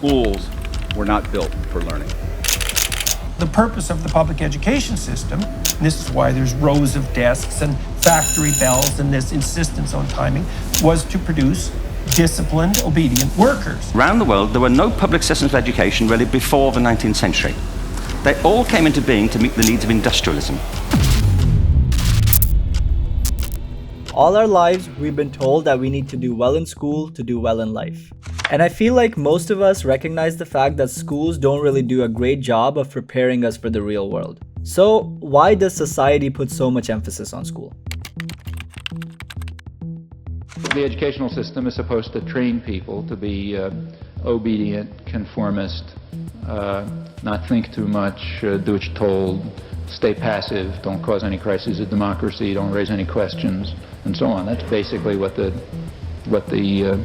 schools were not built for learning. The purpose of the public education system, and this is why there's rows of desks and factory bells and this insistence on timing, was to produce disciplined, obedient workers. Around the world, there were no public systems of education really before the 19th century. They all came into being to meet the needs of industrialism. All our lives, we've been told that we need to do well in school to do well in life. And I feel like most of us recognize the fact that schools don't really do a great job of preparing us for the real world. So why does society put so much emphasis on school? The educational system is supposed to train people to be obedient, conformist, not think too much, do what you're told, stay passive, don't cause any crises of democracy, don't raise any questions, and so on. That's basically what the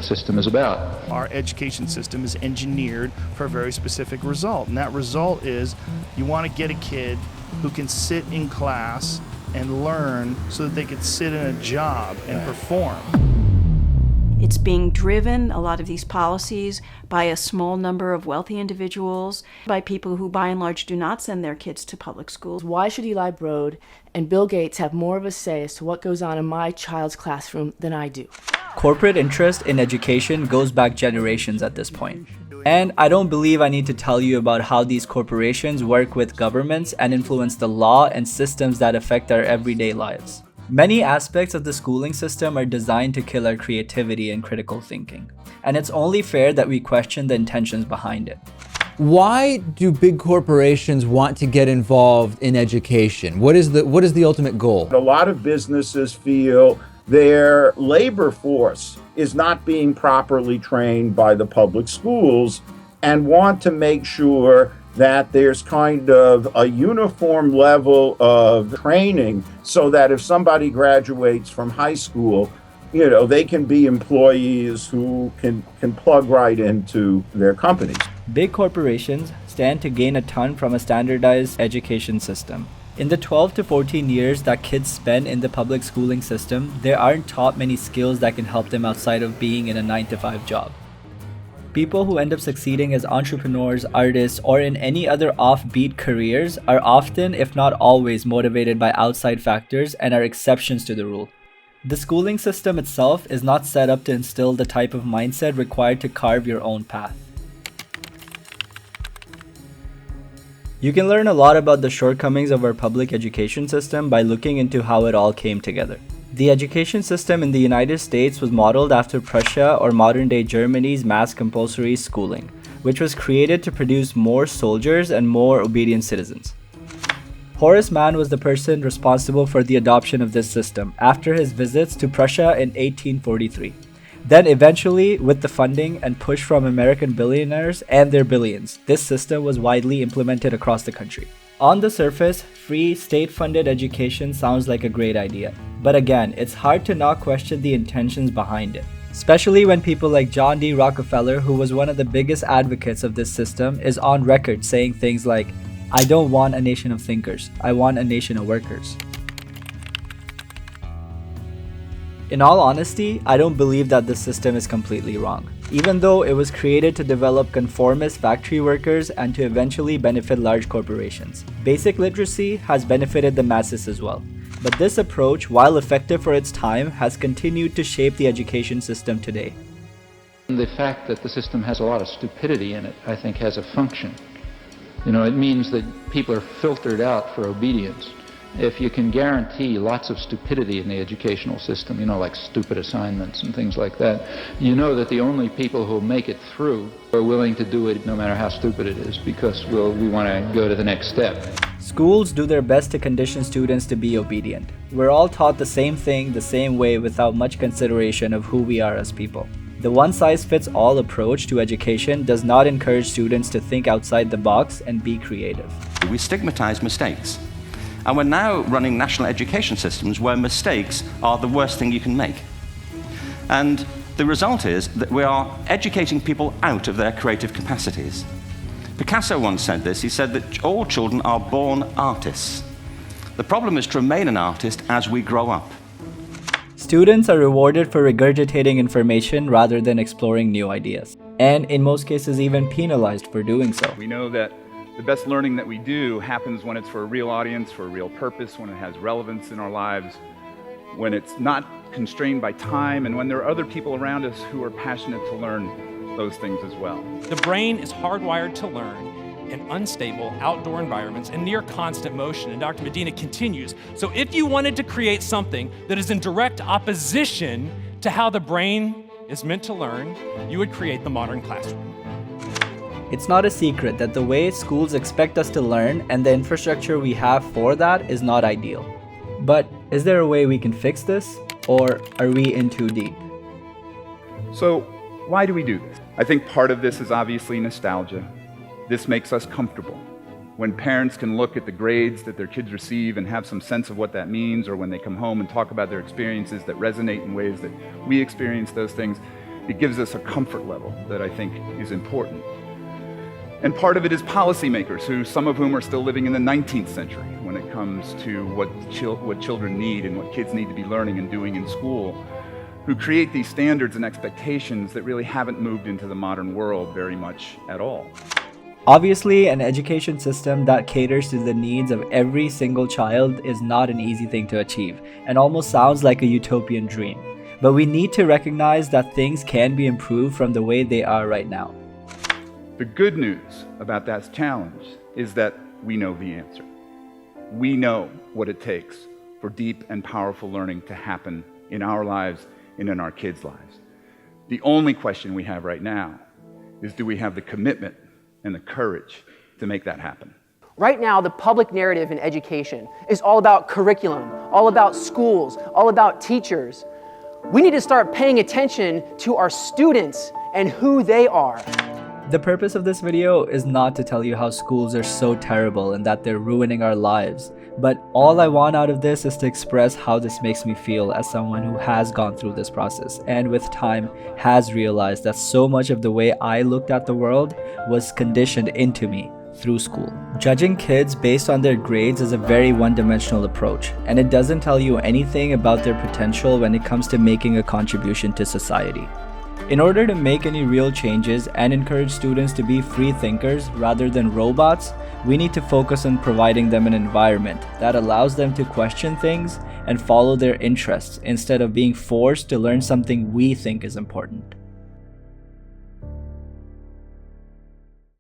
system is about. Our education system is engineered for a very specific result, and that result is you want to get a kid who can sit in class and learn so that they can sit in a job and perform. It's being driven, a lot of these policies, by a small number of wealthy individuals, by people who by and large do not send their kids to public schools. Why should Eli Broad and Bill Gates have more of a say as to what goes on in my child's classroom than I do? Corporate interest in education goes back generations at this point. And I don't believe I need to tell you about how these corporations work with governments and influence the law and systems that affect our everyday lives. Many aspects of the schooling system are designed to kill our creativity and critical thinking. And it's only fair that we question the intentions behind it. Why do big corporations want to get involved in education? What is the ultimate goal? A lot of businesses feel their labor force is not being properly trained by the public schools and want to make sure that there's kind of a uniform level of training so that if somebody graduates from high school, they can be employees who can plug right into their companies. Big corporations stand to gain a ton from a standardized education system. In the 12 to 14 years that kids spend in the public schooling system, they aren't taught many skills that can help them outside of being in a 9-to-5 job. People who end up succeeding as entrepreneurs, artists, or in any other offbeat careers are often, if not always, motivated by outside factors and are exceptions to the rule. The schooling system itself is not set up to instill the type of mindset required to carve your own path. You can learn a lot about the shortcomings of our public education system by looking into how it all came together. The education system in the United States was modeled after Prussia or modern-day Germany's mass compulsory schooling, which was created to produce more soldiers and more obedient citizens. Horace Mann was the person responsible for the adoption of this system after his visits to Prussia in 1843. Then eventually, with the funding and push from American billionaires and their billions, this system was widely implemented across the country. On the surface, free, state-funded education sounds like a great idea. But again, it's hard to not question the intentions behind it. Especially when people like John D. Rockefeller, who was one of the biggest advocates of this system, is on record saying things like, "I don't want a nation of thinkers, I want a nation of workers." In all honesty, I don't believe that this system is completely wrong, even though it was created to develop conformist factory workers and to eventually benefit large corporations. Basic literacy has benefited the masses as well. But this approach, while effective for its time, has continued to shape the education system today. The fact that the system has a lot of stupidity in it, I think, has a function. It means that people are filtered out for obedience. If you can guarantee lots of stupidity in the educational system, like stupid assignments and things like that, that the only people who will make it through are willing to do it no matter how stupid it is, because we want to go to the next step. Schools do their best to condition students to be obedient. We're all taught the same thing the same way without much consideration of who we are as people. The one-size-fits-all approach to education does not encourage students to think outside the box and be creative. We stigmatize mistakes. And we're now running national education systems where mistakes are the worst thing you can make. And the result is that we are educating people out of their creative capacities. Picasso once said this. He said that all children are born artists. The problem is to remain an artist as we grow up. Students are rewarded for regurgitating information rather than exploring new ideas. and in most cases even penalized for doing so. We know that the best learning that we do happens when it's for a real audience, for a real purpose, when it has relevance in our lives, when it's not constrained by time, and when there are other people around us who are passionate to learn those things as well. The brain is hardwired to learn in unstable outdoor environments and near constant motion. And Dr. Medina continues, so if you wanted to create something that is in direct opposition to how the brain is meant to learn, you would create the modern classroom. It's not a secret that the way schools expect us to learn and the infrastructure we have for that is not ideal. But is there a way we can fix this, or are we in too deep? So why do we do this? I think part of this is obviously nostalgia. This makes us comfortable. When parents can look at the grades that their kids receive and have some sense of what that means, or when they come home and talk about their experiences that resonate in ways that we experience those things, it gives us a comfort level that I think is important. And part of it is policymakers, some of whom are still living in the 19th century when it comes to what children need and what kids need to be learning and doing in school, who create these standards and expectations that really haven't moved into the modern world very much at all. Obviously, an education system that caters to the needs of every single child is not an easy thing to achieve, and almost sounds like a utopian dream. But we need to recognize that things can be improved from the way they are right now. The good news about that challenge is that we know the answer. We know what it takes for deep and powerful learning to happen in our lives and in our kids' lives. The only question we have right now is, do we have the commitment and the courage to make that happen? Right now, the public narrative in education is all about curriculum, all about schools, all about teachers. We need to start paying attention to our students and who they are. The purpose of this video is not to tell you how schools are so terrible and that they're ruining our lives, but all I want out of this is to express how this makes me feel as someone who has gone through this process and with time has realized that so much of the way I looked at the world was conditioned into me through school. Judging kids based on their grades is a very one-dimensional approach, and it doesn't tell you anything about their potential when it comes to making a contribution to society. In order to make any real changes and encourage students to be free thinkers rather than robots, we need to focus on providing them an environment that allows them to question things and follow their interests instead of being forced to learn something we think is important.